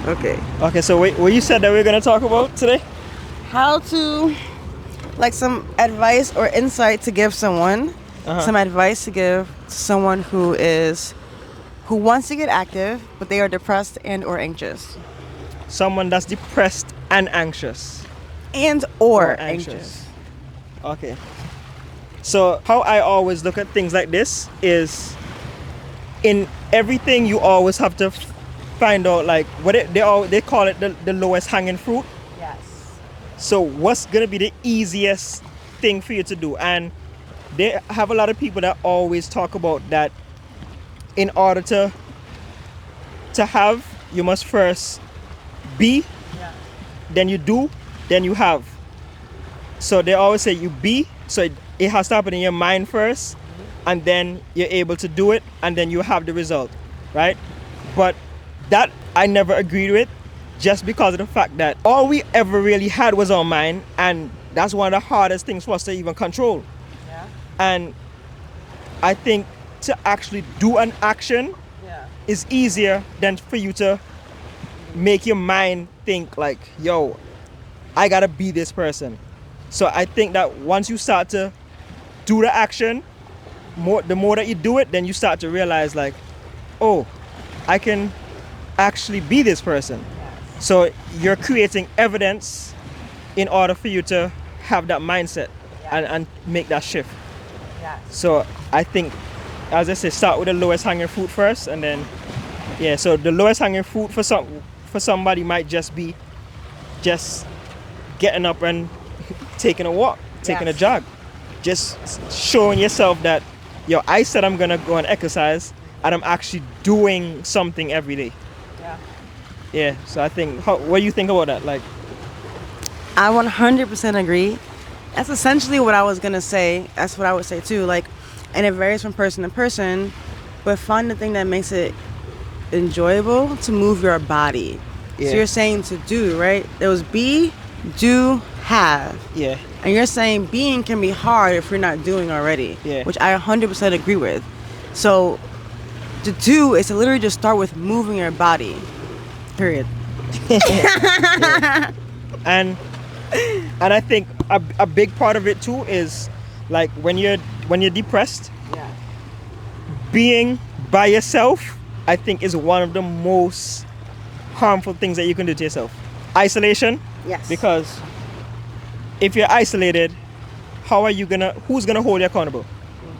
Okay. Okay, so what you said that we're gonna talk about today? How to, like, some advice or insight to give someone, some advice to give to someone who wants to get active, but they are depressed and or anxious. Someone that's depressed and anxious. And or anxious. Okay. So how I always look at things like this is, in everything you always have to find out, like, they call it the lowest hanging fruit. Yes. So what's gonna be the easiest thing for you to do? And they have a lot of people that always talk about that in order to have, you must first be, then you do, then you have. So they always say you be, so it has to happen in your mind first, and then you're able to do it, and then you have the result, right? But that I never agreed with, just because of the fact that all we ever really had was our mind, and that's one of the hardest things for us to even control. Yeah. And I think to actually do an action is easier than for you to make your mind think like, yo, I gotta be this person. So I think that once you start to do the action, the more that you do it, then you start to realize, like, oh, I can actually be this person. So you're creating evidence in order for you to have that mindset and make that shift. So I think, as I say, start with the lowest hanging fruit first, and then so the lowest hanging fruit for somebody might just be just getting up and taking a walk, taking a jog, just showing yourself that, yo, I said I'm gonna go and exercise, and I'm actually doing something every day. Yeah. So I think, what do you think about that? Like, I 100% agree. That's essentially what I was gonna say. That's what I would say too. Like, and it varies from person to person, but find the thing that makes it enjoyable to move your body. So you're saying to do, right? There was be, do, have. Yeah. And you're saying being can be hard if you're not doing already. Yeah. Which I 100% agree with. So to do is to literally just start with moving your body. Period. And I think a big part of it too is, like, when you're depressed, being by yourself, I think, is one of the most harmful things that you can do to yourself. Isolation. Yes. Because if you're isolated, who's gonna hold you accountable?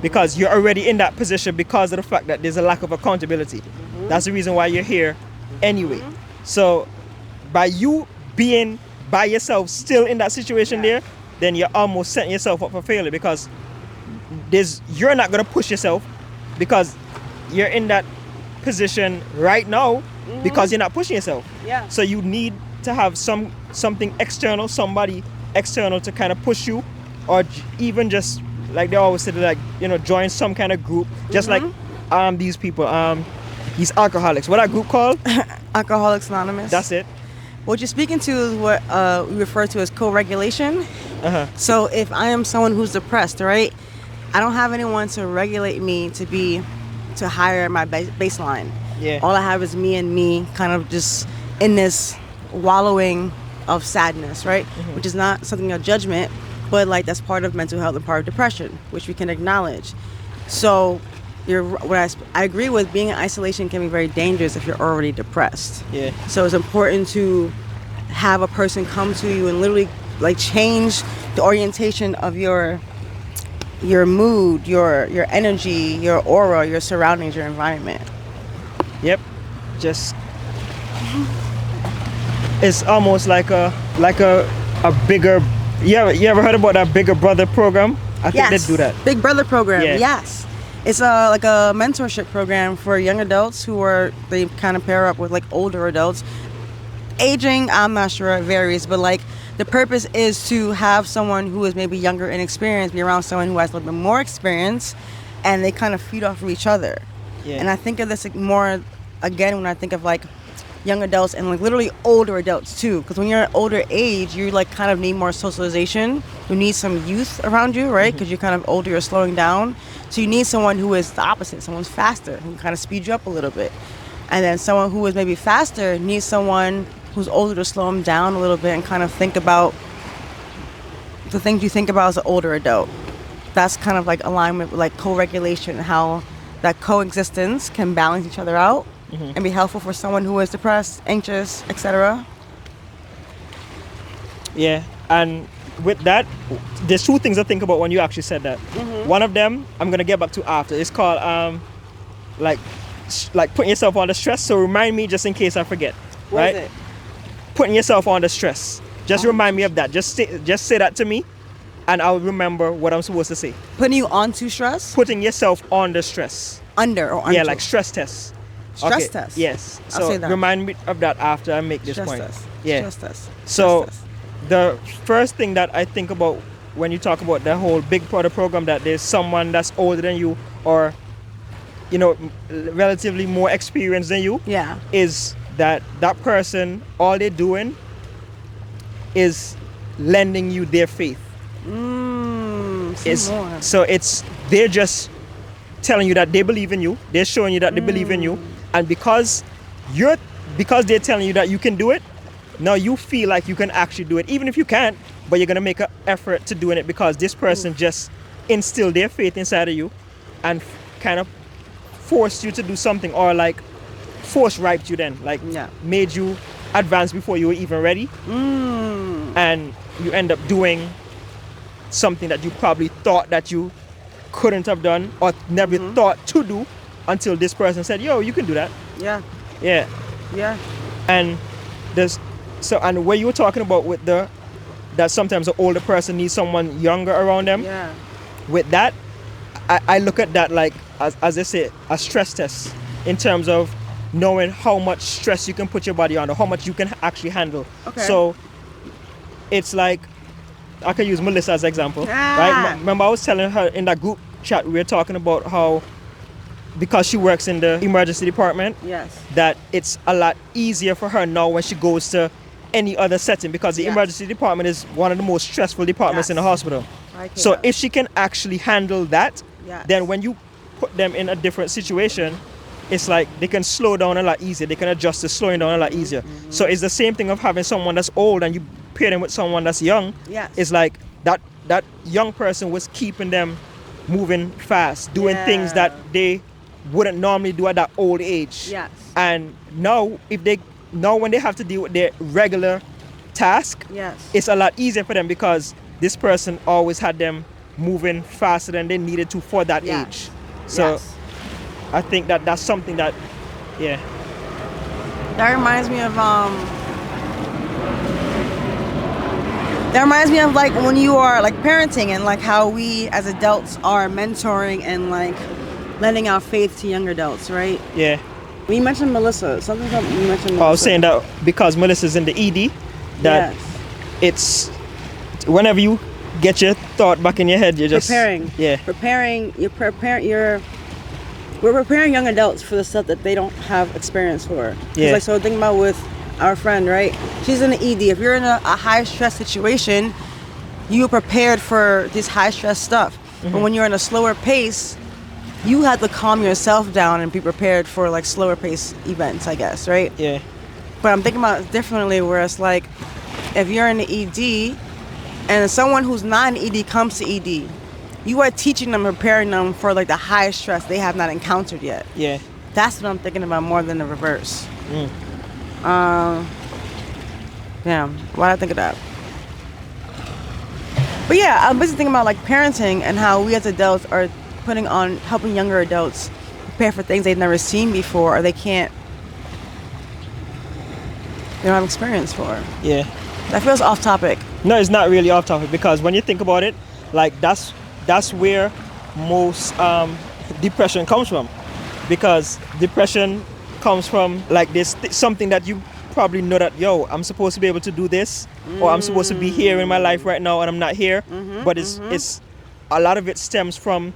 Because you're already in that position because of the fact that there's a lack of accountability. That's the reason why you're here anyway. So by you being by yourself still in that situation there, then you're almost setting yourself up for failure, because you're not gonna push yourself, because you're in that position right now because you're not pushing yourself. Yeah. So you need to have something external, somebody external to kind of push you, or even just, like they always say, like, join some kind of group, just like these people, these alcoholics. What that group called? Alcoholics Anonymous. That's it. What you're speaking to is what we refer to as co-regulation. So if I am someone who's depressed, right, I don't have anyone to regulate me to higher my baseline. Yeah. All I have is me and me, kind of just in this wallowing of sadness, right? Which is not something of judgment, but like that's part of mental health and part of depression, which we can acknowledge. So I agree with, being in isolation can be very dangerous if you're already depressed. Yeah. So it's important to have a person come to you and literally like change the orientation of your mood, your energy, your aura, your surroundings, your environment. Yep. Just it's almost like a bigger. You ever heard about that Bigger Brother program? I think they do that. Big Brother program. Yeah. Yes. It's like a mentorship program for young adults they kind of pair up with like older adults. Aging, I'm not sure, it varies, but like the purpose is to have someone who is maybe younger in experience be around someone who has a little bit more experience, and they kind of feed off of each other. Yeah. And I think of this more again when I think of like young adults and like literally older adults too, because when you're at older age, you like kind of need more socialization. You need some youth around you, right? Because you're kind of older, you're slowing down. So you need someone who is the opposite, someone's faster, who can kind of speed you up a little bit. And then someone who is maybe faster needs someone who's older to slow them down a little bit and kind of think about the things you think about as an older adult. That's kind of like alignment with like co-regulation, how that coexistence can balance each other out and be helpful for someone who is depressed, anxious, etc. Yeah, and with that, there's two things I think about when you actually said that. One of them I'm gonna get back to after. It's called like putting yourself under stress. So remind me just in case I forget. What right? is it? Putting yourself under stress. Just remind me of that. Just say that to me, and I'll remember what I'm supposed to say. Putting you onto stress? Putting yourself under stress. Under or onto? Yeah, like stress tests. Stress test? Yes. I'll So say that. remind me of that after I make this Stress point. test. Yeah. Stress test. So Stress test. the first thing that I think about when you talk about the whole Big Brother program, that there's someone that's older than you or, you know, relatively more experienced than you, Yeah. is that person, all they're doing is lending you their faith. They're just telling you that they believe in you. They're showing you that they believe in you, and because they're telling you that you can do it, now you feel like you can actually do it, even if you can't. But you're gonna make an effort to doing it because this person just instilled their faith inside of you, and kind of forced you to do something, or like force raped you. Then made you advance before you were even ready, and you end up doing something that you probably thought that you couldn't have done or never thought to do until this person said, yo, you can do that. Yeah. And and what you were talking about with that sometimes an older person needs someone younger around them, with that, I look at that like as they say, a stress test, in terms of knowing how much stress you can put your body under, how much you can actually handle. So it's like, I can use Melissa as an example. Right? Remember I was telling her in that group chat, we were talking about how, because she works in the emergency department, that it's a lot easier for her now when she goes to any other setting, because the emergency department is one of the most stressful departments in the hospital. So if she can actually handle that, then when you put them in a different situation, it's like they can slow down a lot easier. They can adjust to slowing down a lot easier. So it's the same thing of having someone that's old and you pair them with someone that's young. It's like that young person was keeping them moving fast, doing things that they wouldn't normally do at that old age. And now when they have to deal with their regular task, it's a lot easier for them because this person always had them moving faster than they needed to for that age. So I think that's something that, That reminds me of like when you are like parenting, and like how we as adults are mentoring and like lending our faith to young adults, right? Yeah. When you mentioned Melissa, something about you mentioned Melissa. I was saying that because Melissa's in the ED, that it's whenever you get your thought back in your head, you're just preparing. We're preparing young adults for the stuff that they don't have experience for. Like, so think about with our friend, right? She's in the ED. If you're in a high stress situation, you're prepared for this high stress stuff. But when you're in a slower pace, you have to calm yourself down and be prepared for like slower pace events, I guess, right? Yeah. But I'm thinking about it differently, where it's like, if you're in the ED and someone who's not in ED comes to ED, you are teaching them, preparing them for like the high stress they have not encountered yet. Yeah. That's what I'm thinking about more than the reverse. Yeah, why did I think of that? But yeah, I'm basically thinking about like parenting and how we as adults are helping younger adults prepare for things they've never seen before, or they don't have experience for. Yeah. That feels off topic. No, it's not really off topic, because when you think about it, like that's where most depression comes from, because depression comes from like this something that you probably know that, yo, I'm supposed to be able to do this, or I'm supposed to be here in my life right now and I'm not here. But it's a lot of it stems from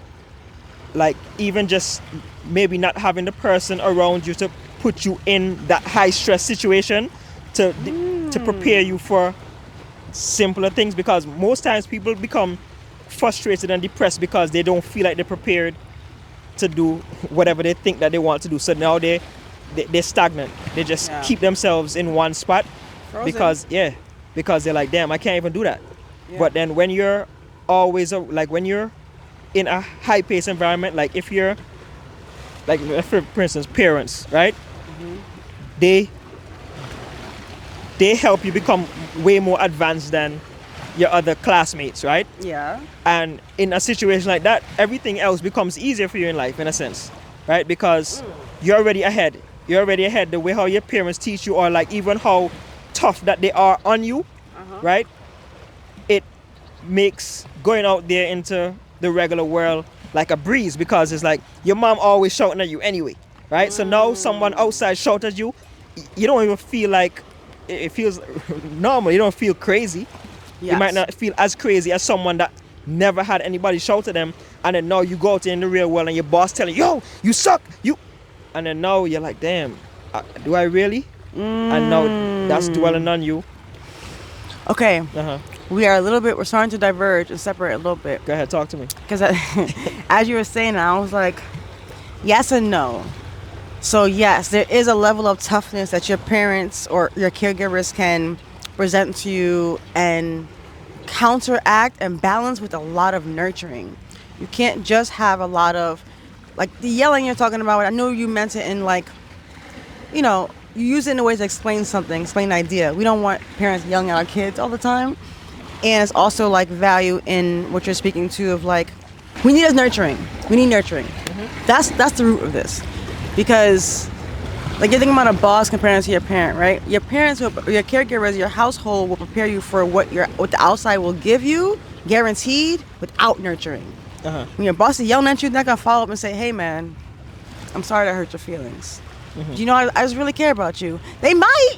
like even just maybe not having the person around you to put you in that high stress situation to prepare you for simpler things, because most times people become frustrated and depressed because they don't feel like they're prepared to do whatever they think that they want to do. So now they they're stagnant. They just Yeah. keep themselves in one spot Frozen. because they're like, damn, I can't even do that. Yeah. But then when you're always like when you're in a high paced environment, like if you're like for instance parents, right? They help you become way more advanced than your other classmates, right? Yeah. And in a situation like that, everything else becomes easier for you in life, in a sense, right? Because you're already ahead. You're already ahead. The way how your parents teach you, or like even how tough that they are on you, right? It makes going out there into the regular world like a breeze, because it's like your mom always shouting at you anyway, right? So now someone outside shout at you, you don't even feel like it feels normal. You don't feel crazy. You might Yes. not feel as crazy as someone that never had anybody shout at them, and then now you go out in the real world and your boss telling you, yo, you suck, and then now you're like, damn, do I really? And now that's dwelling on you. Okay. Uh-huh. We're starting to diverge and separate a little bit. Go ahead, talk to me. Because as you were saying, I was like, yes and no. So yes, there is a level of toughness that your parents or your caregivers can present to you and counteract and balance with a lot of nurturing. You can't just have a lot of, like the yelling you're talking about. I know you meant it in like, you know, you use it in a way to explain something, explain an idea. We don't want parents yelling at our kids all the time. And it's also like value in what you're speaking to of like, we need nurturing. We need nurturing. That's the root of this. Because like you're thinking about a boss comparing to your parent, right? Your parents, your caregivers, your household will prepare you for what the outside will give you, guaranteed, without nurturing. When your boss is yelling at you, they're not gonna follow up and say, "Hey, man, I'm sorry that hurt your feelings. You know, I just really care about you." They might.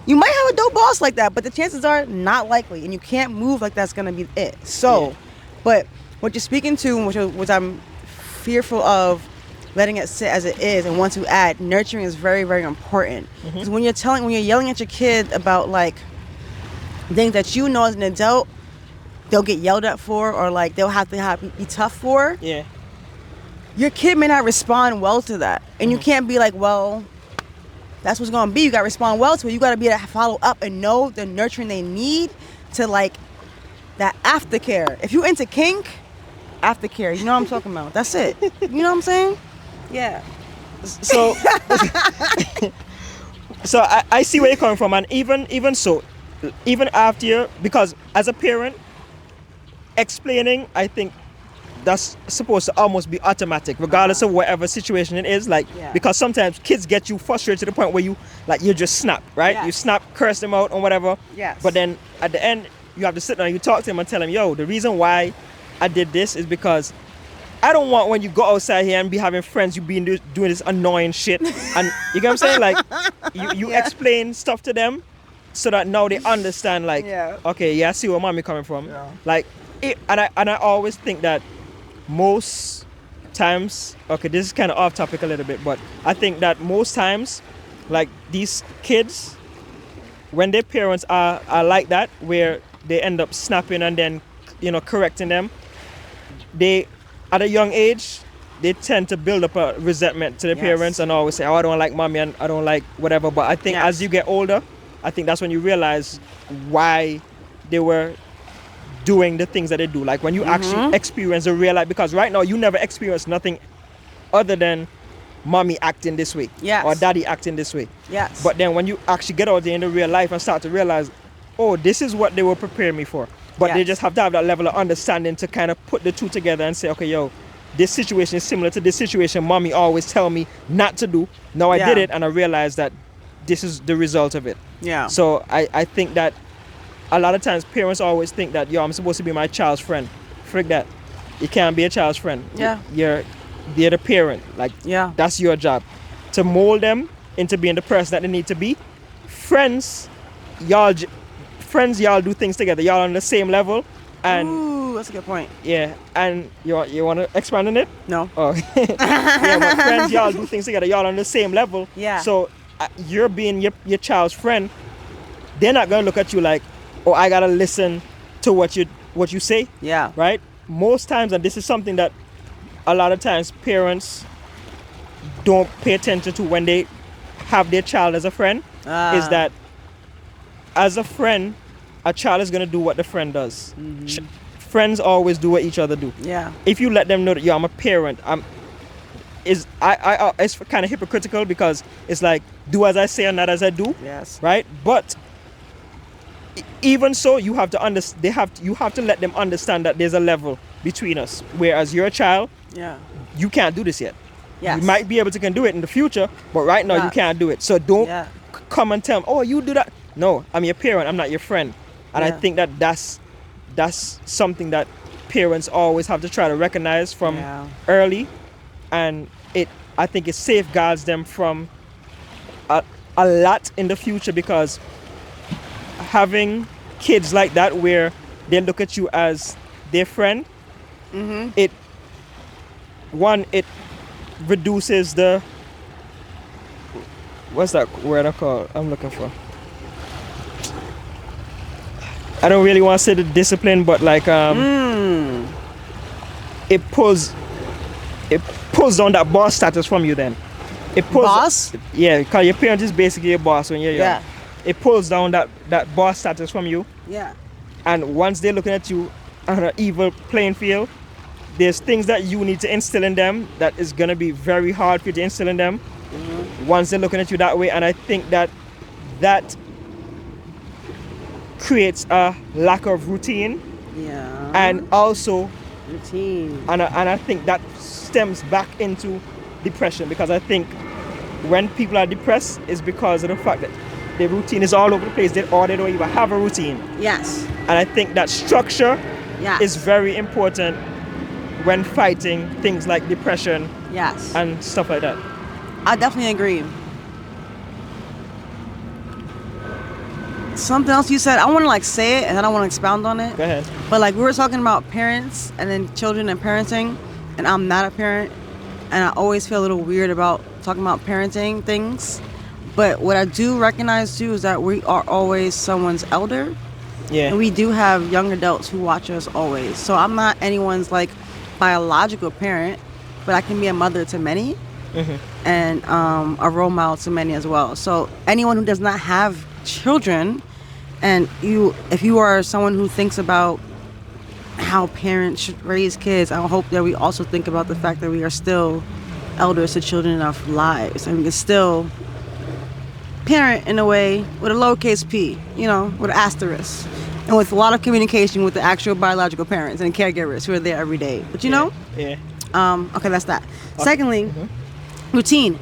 You might have a dope boss like that, but the chances are not likely, and you can't move like that's gonna be it. So, but what you're speaking to, which I'm fearful of letting it sit as it is, and want to add, nurturing is very, very important. Because when you're yelling at your kid about like things that you know as an adult, they'll get yelled at for, or like they'll have to be tough for. Yeah. Your kid may not respond well to that, and you can't be like, well, that's what's gonna be. You gotta respond well to it. You gotta be able to follow up and know the nurturing they need to like that aftercare. If you into kink, aftercare. You know what I'm talking about. That's it. You know what I'm saying? Yeah. So, so I see where you're coming from, and even so, even after you, because as a parent, explaining, I think that's supposed to almost be automatic, regardless of whatever situation it is. Like, because sometimes kids get you frustrated to the point where you just snap, right? Yes. You snap, curse them out or whatever. Yes. But then at the end, you have to sit down, you talk to them and tell them, yo, the reason why I did this is because I don't want when you go outside here and be having friends, you be doing this annoying shit. And you get what I'm saying? Like, you explain stuff to them so that now they understand, like, okay, yeah, I see where mommy coming from. Yeah. Like, and I always think that most times, okay, this is kind of off topic a little bit, but I think that most times, like, these kids, when their parents are like that, where they end up snapping and then, you know, correcting them, they, at a young age, they tend to build up a resentment to their parents and always say, oh, I don't like mommy and I don't like whatever. But I think as you get older, I think that's when you realize why they were doing the things that they do. Like when you actually experience the real life, because right now you never experience nothing other than mommy acting this way or daddy acting this way. Yes. But then when you actually get out there in the real life and start to realize, oh, this is what they were preparing me for. But they just have to have that level of understanding to kind of put the two together and say, okay, yo, this situation is similar to this situation mommy always tell me not to do. Now I did it and I realized that this is the result of it. Yeah. So I think that a lot of times parents always think that, yo, I'm supposed to be my child's friend. Frick that. You can't be a child's friend. Yeah. They're the parent. Like, that's your job. To mold them into being the person that they need to be. Friends, y'all do things together. Y'all on the same level. And ooh, that's a good point. Yeah. And you want to expand on it? No. Oh. Yeah, but friends, y'all do things together. Y'all on the same level. Yeah. So you're being your child's friend. They're not going to look at you like, oh, I got to listen to what you say. Yeah. Right? Most times, and this is something that a lot of times parents don't pay attention to when they have their child as a friend is that as a friend, a child is gonna do what the friend does. Friends always do what each other do. Yeah. If you let them know that I'm a parent, it's kind of hypocritical because it's like do as I say and not as I do. Yes. Right? But even so, you have to you have to let them understand that there's a level between us. Whereas you're a child, Yeah. you can't do this yet. Yes. You might be able to can do it in the future, but right now you Yes. can't do it. So don't Yeah. come and tell me, oh, you do that. No, I'm your parent. I'm not your friend. And I Yeah. think that's something that parents always have to try to recognize from Yeah. early, and I think it safeguards them from a lot in the future, because having kids like that where they look at you as their friend, it reduces the, what's that word I'm looking for? I don't really want to say the discipline, but like it pulls down that boss status from you. Then it pulls Boss? Yeah, because your parent is basically your boss when you're young. Yeah. It pulls down that boss status from you, Yeah. and once they're looking at you on an evil playing field, there's things that you need to instill in them that is gonna be very hard for you to instill in them once they're looking at you that way. And I think that creates a lack of routine, Yeah. and also routine. and I think that stems back into depression, because I think when people are depressed is because of the fact that their routine is all over the place, or they don't even have a routine. Yes. And I think that structure Yes. is very important when fighting things like depression Yes. and stuff like that. I definitely agree. Something else you said, I want to like say it and I don't want to expound on it. Go ahead. But like we were talking about parents and then children and parenting, and I'm not a parent, and I always feel a little weird about talking about parenting things. But what I do recognize too is that we are always someone's elder, Yeah. and we do have young adults who watch us always. So I'm not anyone's like biological parent, but I can be a mother to many, and a role model to many as well. So anyone who does not have children, and if you are someone who thinks about how parents should raise kids, I hope that we also think about the fact that we are still elders to children in our lives, and we can still parent in a way with a lowercase p, with an asterisk, and with a lot of communication with the actual biological parents and caregivers who are there every day. But Yeah. okay, that's that. Secondly, routine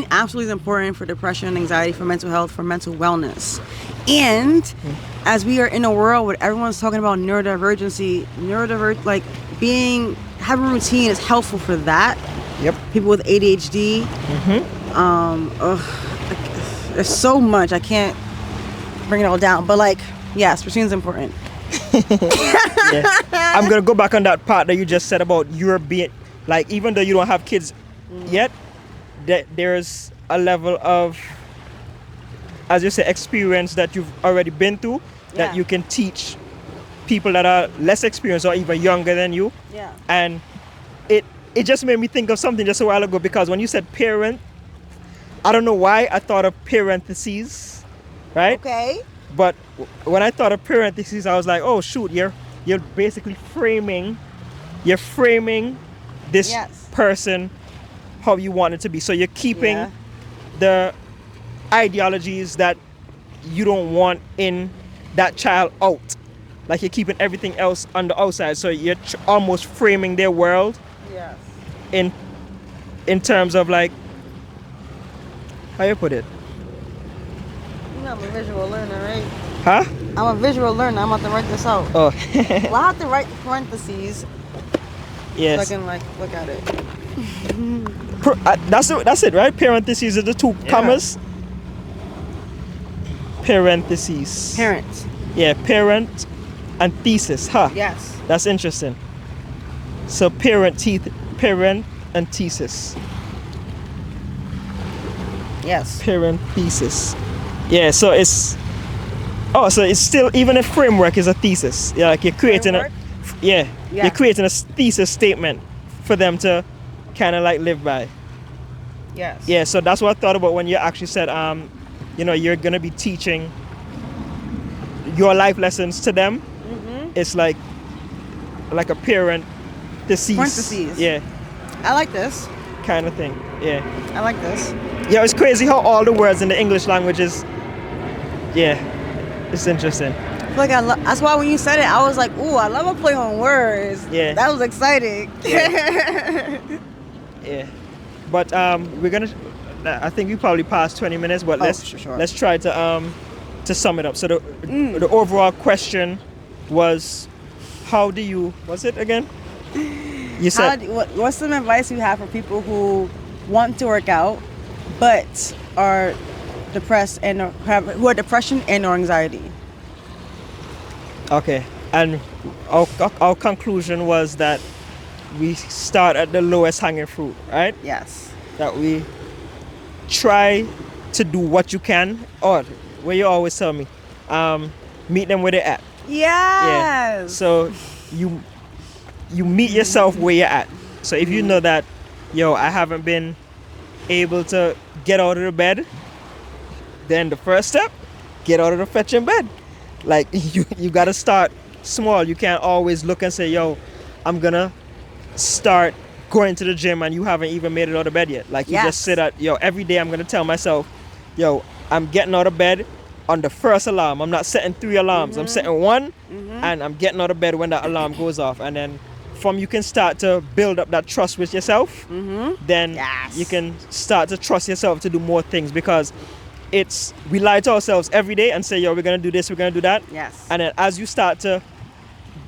absolutely is important for depression, anxiety, for mental health, for mental wellness. And as we are in a world where everyone's talking about neurodivergency, having a routine is helpful for that. Yep. People with ADHD. There's so much, I can't bring it all down, but yes, routine is important. Yeah. I'm gonna go back on that part that you just said about your being, like, even though you don't have kids yet, that there's a level of, as you say, experience that you've already been through, that you can teach people that are less experienced or even younger than you. Yeah. And it just made me think of something just a while ago, because when you said parent, I don't know why I thought of parentheses, right? Okay. But when I thought of parentheses, I was like, oh shoot, you're basically framing this person how you want it to be. So you're keeping the ideologies that you don't want in that child out. Like you're keeping everything else on the outside. So you're almost framing their world in terms of, like, how you put it? You know I'm a visual learner, right? Huh? I'm a visual learner. I'm about to write this out. Oh. Well, I have to write parentheses Yes. so I can look at it. That's it, right? Parentheses are the two commas. Parentheses. Parents. Yeah, parent and thesis. Huh. Yes. That's interesting. So parent and thesis. Yes. Parent thesis. So so it's still, even a framework is a thesis. Yeah, like you're creating you're creating a thesis statement for them to kind of like live by. Yes. Yeah, so that's what I thought about when you actually said, you know, you're gonna be teaching your life lessons to them. It's like a parent deceased. Parentheses. Yeah, I like this. kind of thing. Yeah. I like this. Yeah, it's crazy how all the words in the English language is. Yeah, it's interesting. I feel like that's why when you said it, I was like, ooh, I love a play on words. Yeah. That was exciting. Yeah, but we're gonna. I think we probably passed 20 minutes, but sure. let's try to sum it up. So the overall question was, how do you? What's it again? You said. What's some advice you have for people who want to work out, but are depressed and who are depression and or anxiety? Okay, and our conclusion was that we start at the lowest hanging fruit, right? Yes. That we try to do what you can, or where you always tell me, meet them where they're at. Yes. So you meet yourself where you're at. So if you know that, yo, I haven't been able to get out of the bed, then the first step, get out of the fetching bed. Like you gotta start small. You can't always look and say, yo, I'm gonna start going to the gym and you haven't even made it out of bed yet. Like you just sit at, yo, every day I'm gonna tell myself, yo, I'm getting out of bed on the first alarm. I'm not setting 3 alarms. I'm setting 1 and I'm getting out of bed when that alarm goes off. And then from you can start to build up that trust with yourself. Then you can start to trust yourself to do more things, because we lie to ourselves every day and say, yo, we're gonna do this, we're gonna do that. Yes. And then as you start to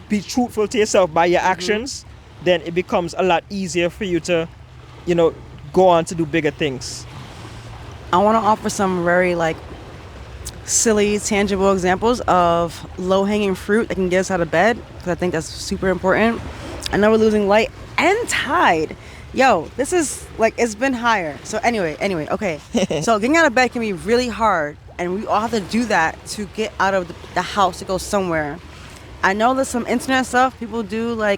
be truthful to yourself by your actions, then it becomes a lot easier for you to, you know, go on to do bigger things. I want to offer some very silly, tangible examples of low-hanging fruit that can get us out of bed, because I think that's super important. I know we're losing light and tide. Yo, this is it's been higher. So anyway, okay. So getting out of bed can be really hard, and we all have to do that to get out of the house to go somewhere. I know there's some internet stuff people do, to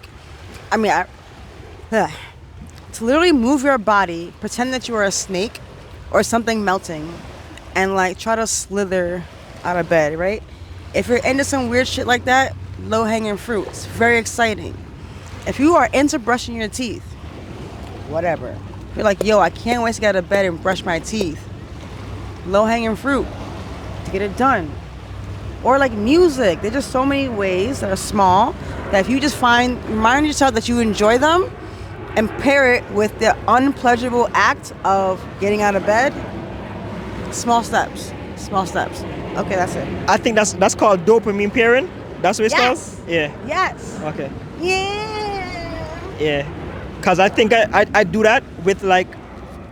literally move your body, pretend that you are a snake or something melting, and try to slither out of bed, right? If you're into some weird shit like that, low-hanging fruit. It's very exciting. If you are into brushing your teeth, whatever. You're like, yo, I can't wait to get out of bed and brush my teeth. Low-hanging fruit to get it done. Or music. There's just so many ways that are small that if you just remind yourself that you enjoy them and pair it with the unpleasurable act of getting out of bed, small steps. Okay, that's it. I think that's called dopamine pairing. That's what it's called? Yeah. Yes. Okay. Yeah. Yeah. Because I think I do that with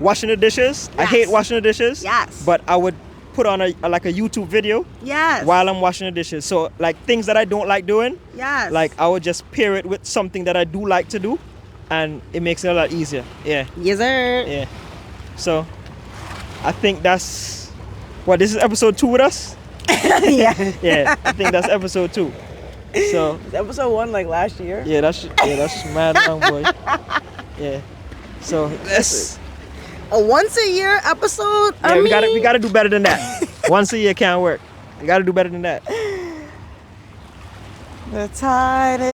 washing the dishes. Yes. I hate washing the dishes. Yes. But I would put on a YouTube video. Yes. While I'm washing the dishes. So things that I don't like doing. Yes. I would just pair it with something that I do like to do, and it makes it a lot easier. Yeah. Yes, sir. Yeah. So I think that's this is episode 2 with us? Yeah. Yeah, I think that's episode 2. So episode 1 last year. Yeah, that's mad long, boy. Yeah. So let's a once a year episode. Yeah, we gotta do better than that. Once a year can't work. We gotta do better than that. The tide